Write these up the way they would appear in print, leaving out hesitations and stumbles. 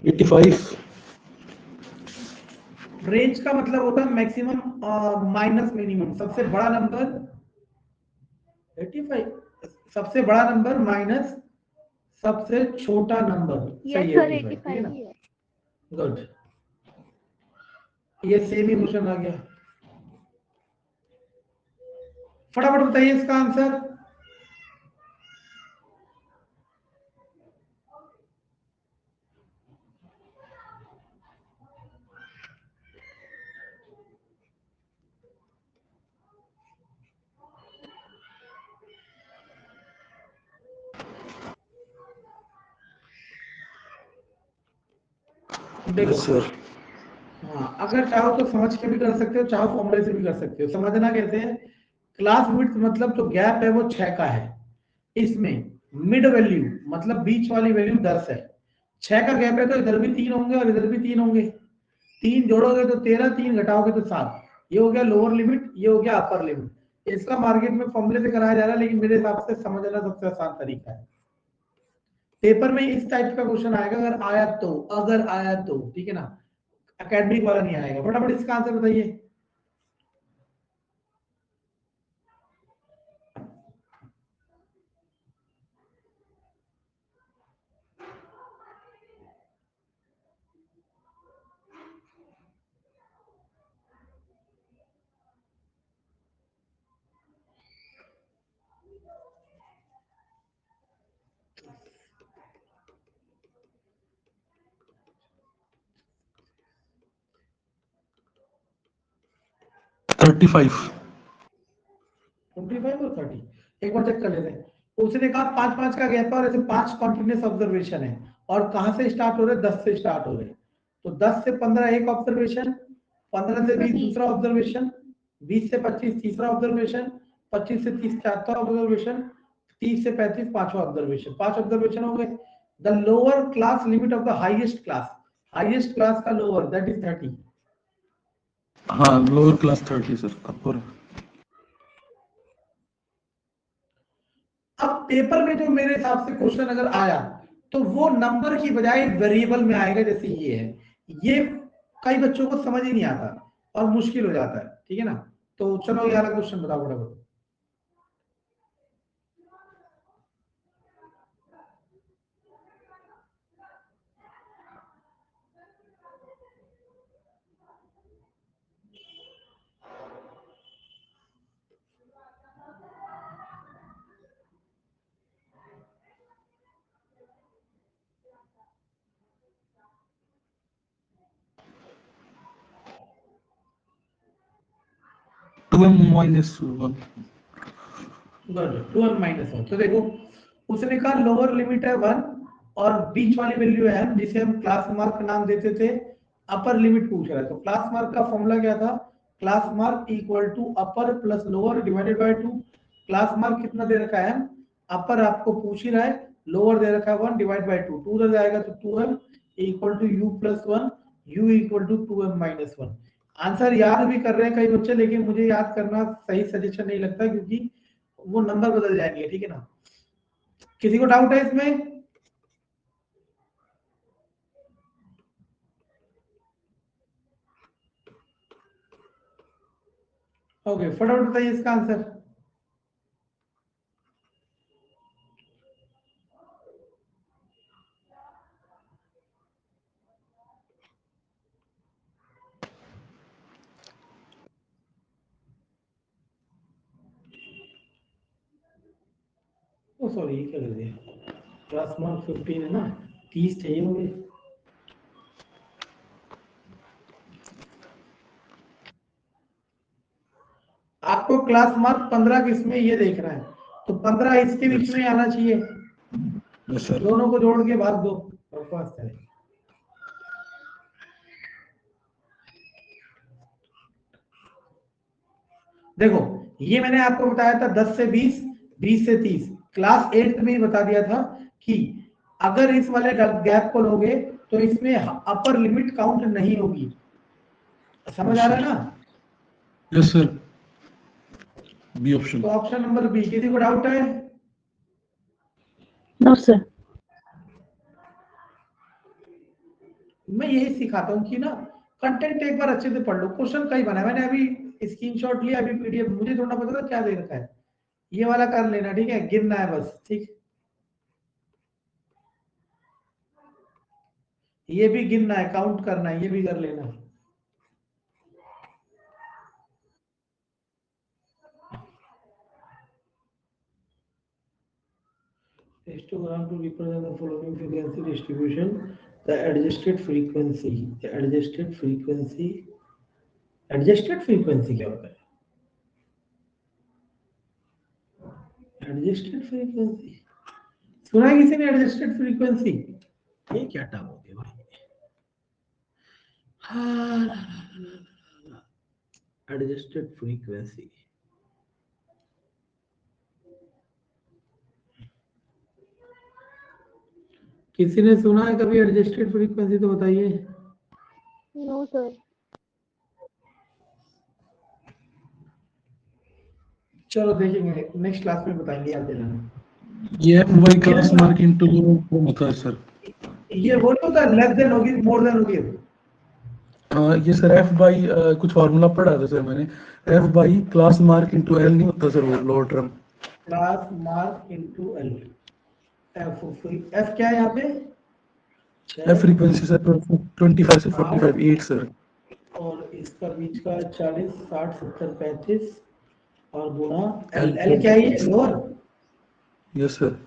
85। Range का मतलब होता है मैक्सिमम माइनस मिनिमम। सबसे बड़ा नंबर 85, सबसे बड़ा नंबर माइनस सबसे छोटा नंबर। यस सही सर, है 85 ही है। गुड, ये सेम ही क्वेश्चन आ गया। फटाफट बताइए इसका आंसर। देखो सर हाँ, अगर चाहो तो समझ के भी कर सकते हो, चाहो फॉर्मूले से भी कर सकते हो। समझना कैसे है, क्लास विड्थ मतलब जो गैप है वो 6 का है। इसमें मिड वैल्यू मतलब बीच वाली वैल्यू 10 है। 6 का गैप है तो इधर भी 3 होंगे और इधर भी 3 होंगे। 3 जोड़ोगे तो 13, 3 घटाओगे तो 7। ये हो गया लोअर लिमिट, ये हो गया अपर लिमिट। इसका मार्केट में फॉर्मूले से कराया जा रहा है, लेकिन मेरे हिसाब से समझना सबसे आसान तरीका है। पेपर में इस टाइप का क्वेश्चन आएगा अगर आया तो ठीक है ना, एकेडमिक वाला नहीं आएगा। फटाफट इसका आंसर बताइए। थर्टी फाइव 25 और 30 एक बार चेक कर लेते हैं। उसने कहा 5-5 का गैप है और ऐसे 5 कॉन्टिन्यूस ऑब्जर्वेशन है। और कहां से स्टार्ट हो रहे हैं? 10 से स्टार्ट हो रहे हैं। तो 10 से 15 एक ऑब्जर्वेशन, 15 से 20 दूसरा ऑब्जर्वेशन, 20 से 25 तीसरा ऑब्जर्वेशन, 25 से 30 चौथा ऑब्जर्वेशन, 30 से 35 पांचवा ऑब्जर्वेशन। 5 ऑब्जर्वेशन हो गए। The lower class limit of the highest class का लोअर दैट इज 30। हाँ लोअर क्लास 30 सर, अपर। अब पेपर में जो मेरे हिसाब से क्वेश्चन अगर आया तो वो नंबर की बजाय वेरिएबल में आएगा। जैसे ये है, ये कई बच्चों को समझ ही नहीं आता और मुश्किल हो जाता है, ठीक है ना। तो चलो ये वाला क्वेश्चन बताओ फटाफट। 2m minus 1। Good, 2m minus 1। तो देखो उसने कहा लोअर लिमिट है 1 और बीच वाली वैल्यू है m, जिसे हम क्लास मार्क नाम देते थे। अपर लिमिट पूछ रहा है तो क्लास मार्क का फॉर्मूला क्या था? Class mark equal to upper plus lower divided by 2। Class mark कितना दे रखा है? अपर आपको पूछ ही रहा है, लोअर दे रखा है 1 डिवाइड बाय 2। 2 उधर जाएगा तो 2m equal to u plus 1, u equal to 2m minus 1। Answer याद भी कर रहे हैं कई बच्चे, लेकिन मुझे याद करना सही सजेशन नहीं लगता, क्योंकि वो नंबर बदल जाएंगे, ठीक है ना। किसी को डाउट है इसमें? ओके, फटाफट बताइए इसका आंसर। ओ सॉरी, ये क्या कर दिया? क्लास मार्क 15 है ना, 30 चाहिए मुझे। आपको क्लास मार्क 15 किसमें ये देखना है, तो 15 इसके बीच में आना चाहिए। Yes sir. दोनों को जोड़ के भाग दो और 5 करें। देखो ये मैंने आपको बताया था 10 से 20, 20 से 30। क्लास 8 में ही बता दिया था कि अगर इस वाले गैप को लोगे तो इसमें अपर लिमिट काउंट नहीं होगी। समझ आ रहा है ना? Yes sir, B option. तो ऑप्शन नंबर बी। किसी को डाउट है? No sir. मैं यही सिखाता हूँ कि ना कंटेंट एक बार अच्छे से पढ़ लो, क्वेश्चन कई बना है मैंने, अभी स्क्रीनशॉट लिया, अभी पीडीएफ, मुझे थोड़ा पता था क्या दे रखा है, ये वाला कर लेना, ठीक है, गिनना है बस, ठीक, ये भी गिनना है, काउंट करना है, ये भी कर लेना। Histogram to represent the following frequency distribution, the adjusted frequency, adjusted frequency क्या होता है? एडजस्टेड फ्रीक्वेंसी सुना है किसी ने? एडजस्टेड फ्रीक्वेंसी ये क्या टर्म होती है भाई? एडजस्टेड फ्रीक्वेंसी किसी ने सुना है कभी एडजस्टेड फ्रीक्वेंसी? तो बताइए। No sir. चलो देखेंगे, नेक्स्ट क्लास में बताएंगे, याद दिलाना। ये एफ क्लास मार्क इनटू होता है सर। ये वो नहीं होता लेस देन होगी मोर देन होगी? ये सर एफ बाई कुछ फार्मूला पढ़ा था सर मैंने, F by class mark into L नहीं होता सर वो lower term. Class mark into L, F क्या है यहाँ पे? एफ फ्रीक्वेंसी सर 25 से 45 8 सर, और इसका बीच का 40 60 70 35 और गुणा एल, एल क्या है? लोअर। यस सर,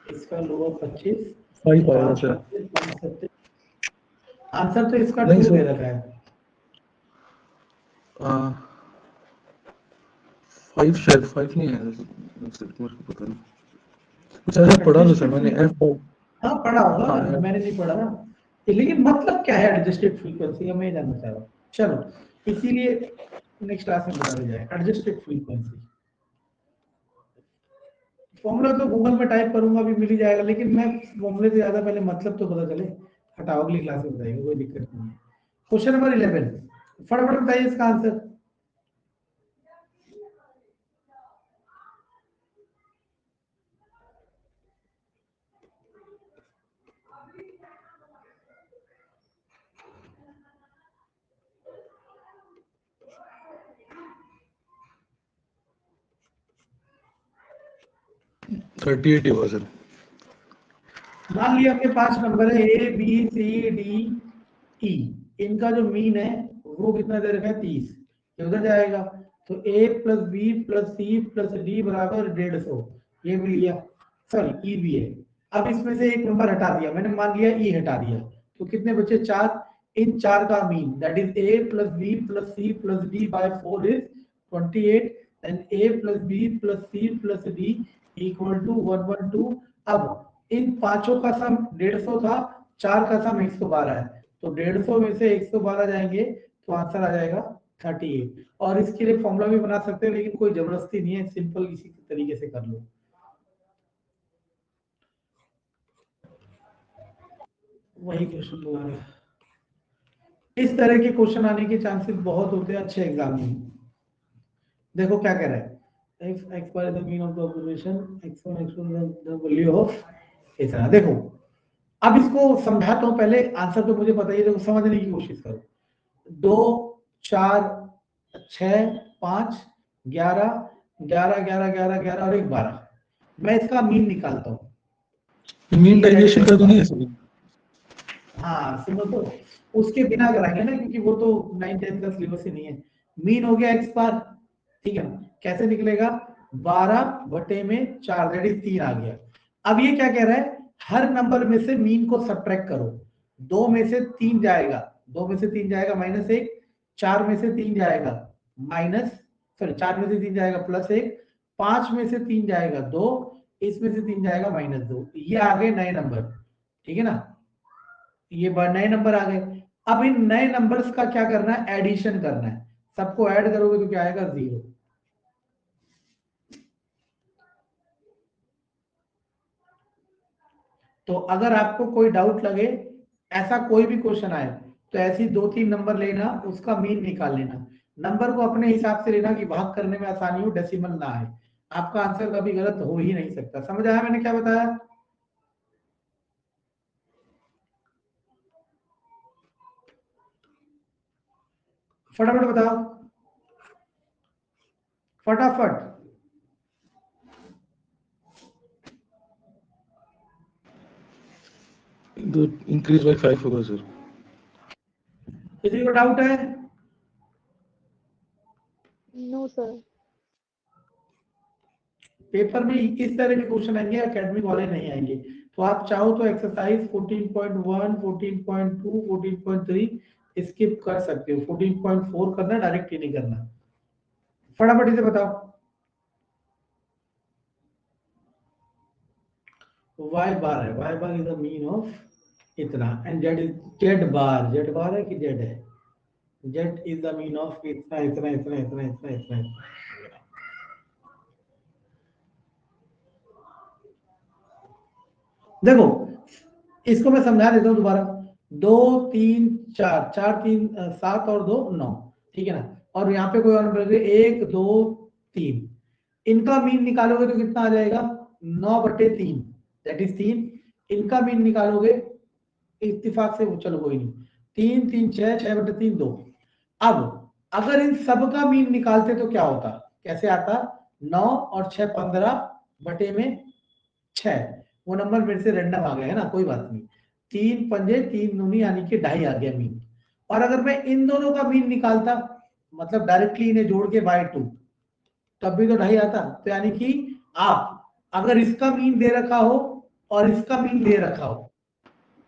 इसका लोअर 25 5 आएगा सर। आंसर तो इसका नहीं 2 दे सर, रखा है। 5 शायद 5 नहीं है सर, मेरे को पता नहीं, कुछ ऐसा पढ़ा था सर मैंने एफ। हाँ पढ़ा होगा, हाँ, मैंने नहीं पढ़ा ना, लेकिन मतलब क्या है एडजस्टेड फ्रीक्वेंसी, मैं जानना चाह रहा हूँ। चलो इसीलिए नेक्स्ट क्लास में बता दिया जाए एडजस्टेड फ्रीक्वेंसी। फॉर्मूला तो गूगल में टाइप करूंगा भी मिल ही जाएगा, लेकिन मैं फॉर्मूले से ज्यादा पहले मतलब तो पता चले, हटाओ, अगली क्लास में बताएंगे, कोई दिक्कत नहीं है। क्वेश्चन नंबर 11 फटाफट बताइए इसका आंसर। थर्टी एट होगा सर। मान लिया आपके 5 नंबर है A B C D E, इनका जो मीन है वो कितना दे रखा है? 30, ये उधर जाएगा, तो A plus B plus C plus D बराबर 150, ये भी लिया, सॉरी ई भी है। अब इसमें से एक नंबर हटा दिया मैंने, मान लिया ई हटा दिया, तो कितने बचे? 4, इन 4 का mean that is A plus B plus C plus D by 4 is 28, and A plus B plus C plus D equal to 112। अब इन पांचों का सम 150 था, 4 का सम 112 है, तो 150 में से 112 जाएंगे तो आंसर आ जाएगा 38। और इसके लिए फॉर्मूला भी बना सकते हैं, लेकिन कोई जबरदस्ती नहीं है, सिंपल इसी तरीके से कर लो। वही क्वेश्चन दोबारा, इस तरह के क्वेश्चन आने के चांसेस बहुत होते हैं अच्छे एग्जाम में। देखो क्या कह रहा है, x by the mean of the observation x1 the value of इतना। देखो अब इसको समझाता हूं, पहले आंसर तो मुझे पता ही है, देखो समझने की कोशिश करो। 2 4 6 5 11 11 11 11 11 और 1 12, मैं इसका मीन निकालता हूँ। मीन डेविएशन का तो नहीं है सर? हाँ सुनो तो, उसके बिना कराएंगे ना, क्योंकि वो तो 9 10 का सिलेबस ही नहीं है। मीन हो गया x बार, ठीक है, कैसे निकलेगा? 12/4 दैट इज 3 आ गया। अब ये क्या कह रहा है, हर नंबर में से मीन को सब्ट्रैक्ट करो। 2 में से 3 जाएगा, 2 में से 3 जाएगा -1, 4 में से 3 जाएगा माइनस, सॉरी 4 में से 3 जाएगा +1, 5 में से 3 जाएगा 2, इसमें से 3 जाएगा -2। ये आ गए नए नंबर, ठीक है ना, ये नए नंबर आ गए। अब इन नए नंबर्स का क्या करना है? एडिशन करना है, सबको ऐड करोगे तो क्या आएगा? 0। तो अगर आपको कोई डाउट लगे, ऐसा कोई भी क्वेश्चन आए, तो ऐसी 2-3 नंबर लेना, उसका मीन निकाल लेना, नंबर को अपने हिसाब से लेना कि भाग करने में आसानी हो, डेसिमल ना आए, आपका आंसर कभी गलत हो ही नहीं सकता। समझ आया मैंने क्या बताया? फटाफट बताओ, फटाफट। इंक्रीज बाय 5 होगा सर। किसी को डाउट है? No sir. पेपर में इस तरह के क्वेश्चन आएंगे, एकेडमिक वाले नहीं आएंगे। तो आप चाहो तो एक्सरसाइज 14.1, 14.2, 14.3 स्किप कर सकते हो। 14.4 करना, डायरेक्ट ही नहीं करना। फटाफट इसे बताओ। वाई बार है, Y bar is the mean of इतना, and Z is Z bar. Z bar है कि जेड है? Z is the mean of इतना इतना इतना इतना इतना इतना इतना। देखो इसको मैं समझा देता हूँ दोबारा। 2 3 4, 4 3 7 और 2 9, ठीक है ना। और यहाँ पे कोई और नंबर 1 2 3, इनका मीन निकालोगे तो कितना आ जाएगा? 9/3, दैट इज 3। इनका मीन निकालोगे इत्तेफाक से, चलो कोई नहीं, 3 3 6, 6/3 2। अब अगर इन सब का मीन निकालते तो क्या होता? कैसे आता? 9 और 6 15/6। वो नंबर मेरे से रैंडम आ गया है ना, कोई बात नहीं। 3 पंजे 3 दूनी यानी कि 2.5 आ गया मीन। और अगर मैं इन दोनों का मीन निकालता, मतलब डायरेक्टली इन्हें जोड़ के बाय 2, तब भी तो 2.5 आता। तो यानी कि आप अगर इसका मीन दे रखा हो और इसका मीन दे रखा हो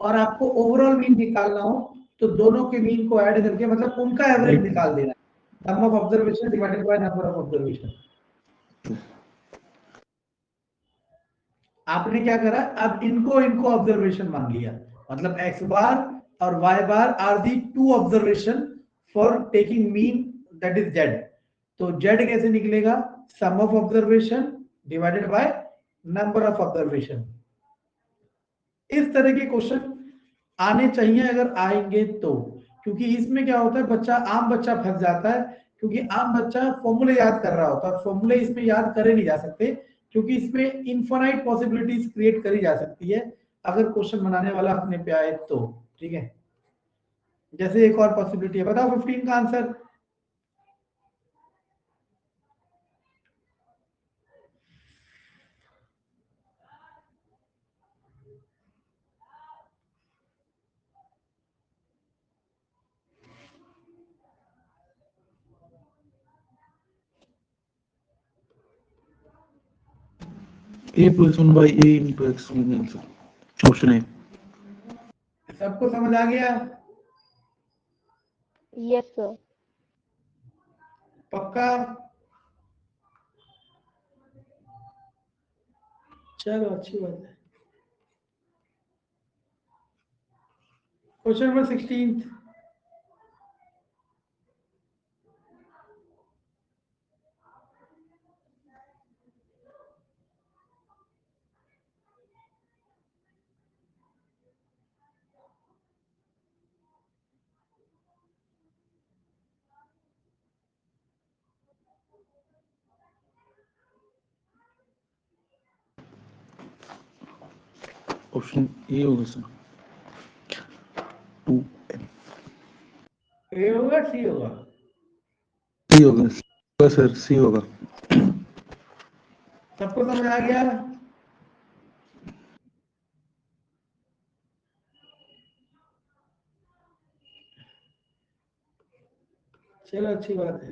और आपको ओवरऑल मीन निकालना हो, तो दोनों के मीन को ऐड करके, मतलब उनका एवरेज निकाल देना। Sum of observation divided by number of observation. आपने क्या करा? अब इनको इनको ऑब्जर्वेशन मान लिया, मतलब एक्स बार और Y bar are the 2 observation for taking mean, that is Z. तो जेड कैसे निकलेगा? Sum of observation divided by number of observation. इस तरह के क्वेश्चन आने चाहिए अगर आएंगे तो, क्योंकि इसमें क्या होता है, बच्चा आम बच्चा फंस जाता है। क्योंकि आम बच्चा फॉर्मूले याद कर रहा होता है, फॉर्मूले इसमें याद करे नहीं जा सकते, क्योंकि इसमें इनफाइनाइट पॉसिबिलिटीज क्रिएट करी जा सकती है अगर क्वेश्चन बनाने वाला अपने पे आए तो। ठीक है, जैसे एक और पॉसिबिलिटी है, बताओ 15 का answer. a plus 1 by a into x answer option है। सबको समझ आ गया? Yes sir. पक्का? चलो अच्छी बात है। Question number 16। ऑप्शन ए होगा सर, 2 ए होगा सी होगा? सी होगा सर, सी होगा। सबको समझ आ गया? चलो अच्छी बात है।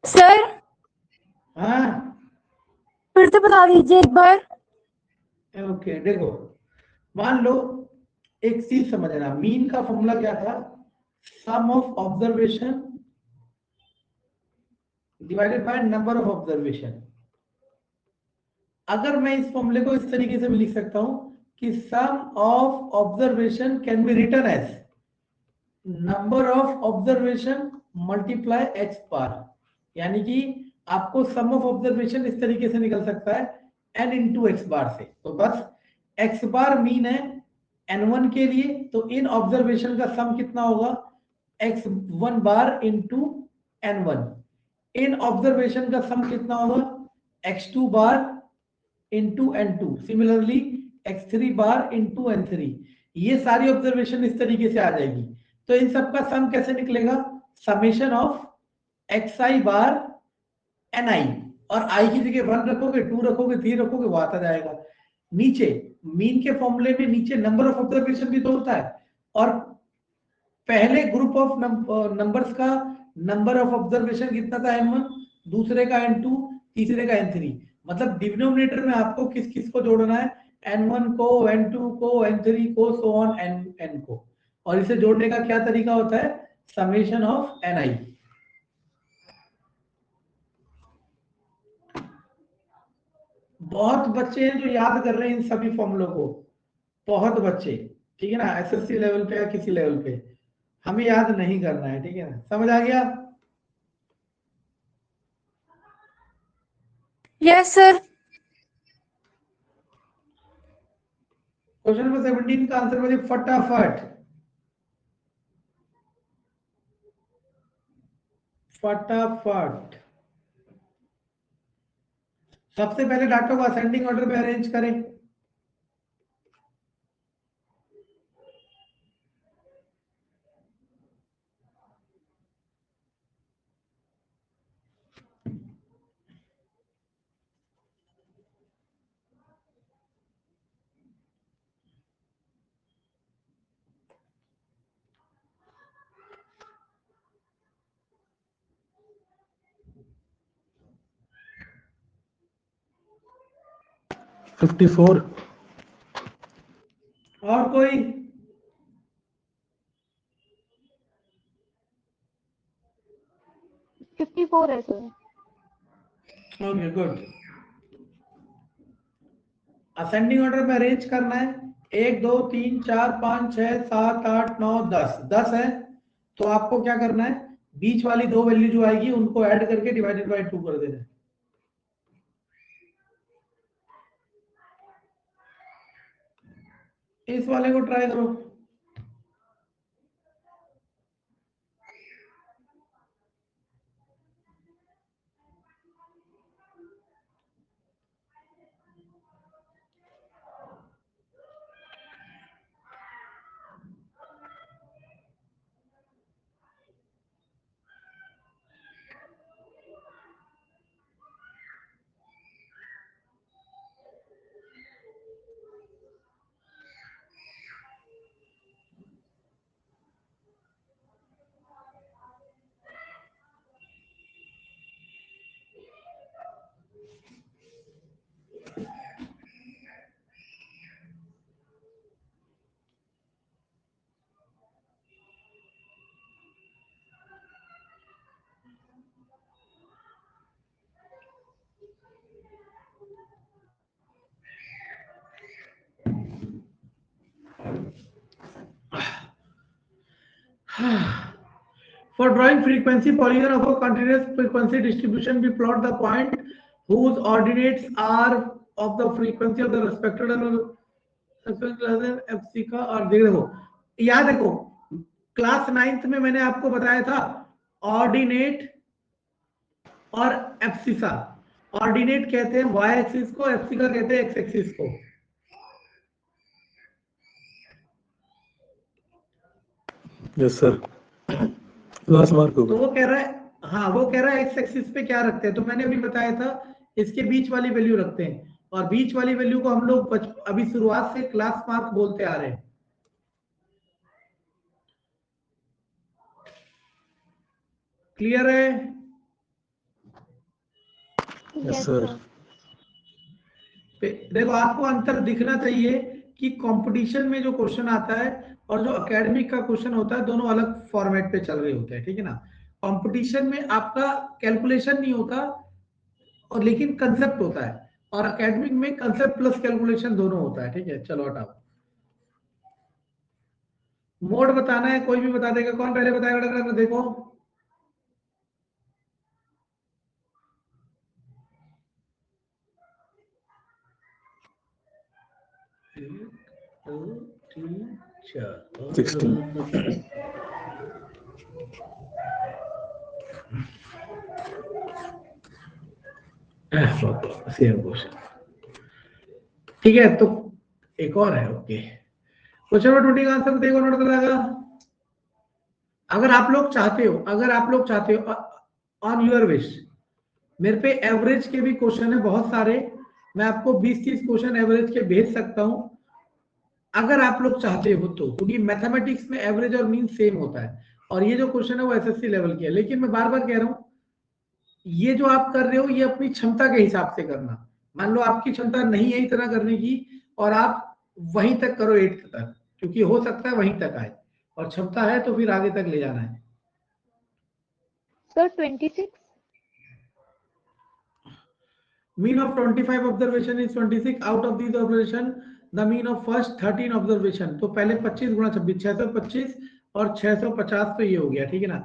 सर हाँ फिर से बता दीजिए एक बार। ओके, देखो मान लो एक चीज समझना, मीन का फॉर्मूला क्या था? Sum of observation divided by number of observation. अगर मैं इस फॉर्मूले को इस तरीके से भी लिख सकता हूं कि sum of observation can be written as number of observation multiply X bar. यानी कि आपको सम ऑफ ऑब्जर्वेशन इस तरीके से निकल सकता है n इंटू एक्स बार से। तो बस एक्स बार मीन है n1 के लिए, तो इन ऑब्जर्वेशन का सम कितना होगा? x1 bar into n1। इन ऑब्जर्वेशन का सम कितना होगा? x2 bar into n2। Similarly x3 bar into n3। ये सारी ऑब्जर्वेशन इस तरीके से आ जाएगी। तो इन सब का सम कैसे निकलेगा? Summation of xi bar ni, और i की जगह 1 रखोगे, 2 रखोगे, 3 रखोगे, वो आता जाएगा। नीचे मीन के फॉर्मूले में नीचे नंबर ऑफ ऑब्जर्वेशन भी तो होता है, और पहले ग्रुप ऑफ नंबर्स का नंबर ऑफ ऑब्जर्वेशन कितना था n1, दूसरे का n2, तीसरे का n3। मतलब डिनोमिनेटर में आपको किस किस को जोड़ना है? n1 को, n2 को, n3 को, सो ऑन n को। और इसे जोड़ने का क्या तरीका होता है? Summation of ni। बहुत बच्चे हैं जो याद कर रहे हैं इन सभी फॉर्मूलों को, बहुत बच्चे, ठीक है ना, एसएससी लेवल पे या किसी लेवल पे। हमें याद नहीं करना है, ठीक है ना, समझ आ गया? Yes sir. क्वेश्चन नंबर 17 का आंसर मुझे फटाफट फटाफट। सबसे पहले डाटा को असेंडिंग ऑर्डर में अरेंज करें। $54। और कोई? $54 है sir. Okay good. Ascending order में अरेंज करना है। 1 2 3 4 5 6 7 8 9 10, 10 है। तो आपको क्या करना है? बीच वाली दो वैल्यू जो आएगी उनको ऐड करके डिवाइडेड बाय 2 कर देना है। इस वाले को ट्राई करो। For drawing frequency polygon of a continuous frequency distribution, we plot the point whose ordinates are of the frequency of the respected FC का। और देखो याद रखो, क्लास 9th में मैंने आपको बताया था ऑर्डिनेट और एब्सिसा। ऑर्डिनेट कहते हैं वाई एक्सिस को, एब्सिसा कहते हैं एक्स एक्सिस को। यस सर, क्लास मार्क तो होगा। वो कह रहा है, हाँ वो कह रहा है एक्स एक्सिस पे क्या रखते हैं, तो मैंने अभी बताया था इसके बीच वाली वैल्यू रखते हैं। और बीच वाली वैल्यू को हम लोग अभी शुरुआत से क्लास मार्क बोलते आ रहे हैं। क्लियर है? Yes yes sir. सर। देखो आपको अंतर दिखना चाहिए कि कंपटीशन में जो क्वेश्चन आता है और जो एकेडमिक का क्वेश्चन होता है, दोनों अलग फॉर्मेट पे चल रहे होते हैं, ठीक है ना। कंपटीशन में आपका कैलकुलेशन नहीं होता और लेकिन कंसेप्ट होता है, और एकेडमिक में कंसेप्ट प्लस कैलकुलेशन दोनों होता है, ठीक है। चलो हटाओ। मोड बताना है, कोई भी बता देगा। कौन पहले बताएगा? देखो ठीक है। तो एक और है, ओके। क्वेश्चन नंबर 20 का आंसर देखो, नोट कर लेगा। अगर आप लोग चाहते हो ऑन योर विश, मेरे पे एवरेज के भी क्वेश्चन है बहुत सारे, मैं आपको 20-30 क्वेश्चन एवरेज के भेज सकता हूं अगर आप लोग चाहते हो तो, क्योंकि मैथमेटिक्स में एवरेज और मीन सेम होता है, और ये जो क्वेश्चन है वो एसएससी लेवल की है। लेकिन मैं बार बार कह रहा हूं, ये जो आप कर रहे हो ये अपनी क्षमता के हिसाब से करना। मान लो आपकी क्षमता नहीं है इतना करने की, और आप वहीं तक करो 8th तक, क्योंकि हो सकता है वहीं तक आए, और क्षमता है तो फिर आगे तक ले जाना है। Sir, 26. Mean of 25 observation is 26. Out of these observation, the mean of first 13 observation, तो पहले 25 गुणा 26 625 और 650 तो ये हो गया, ठीक है ना।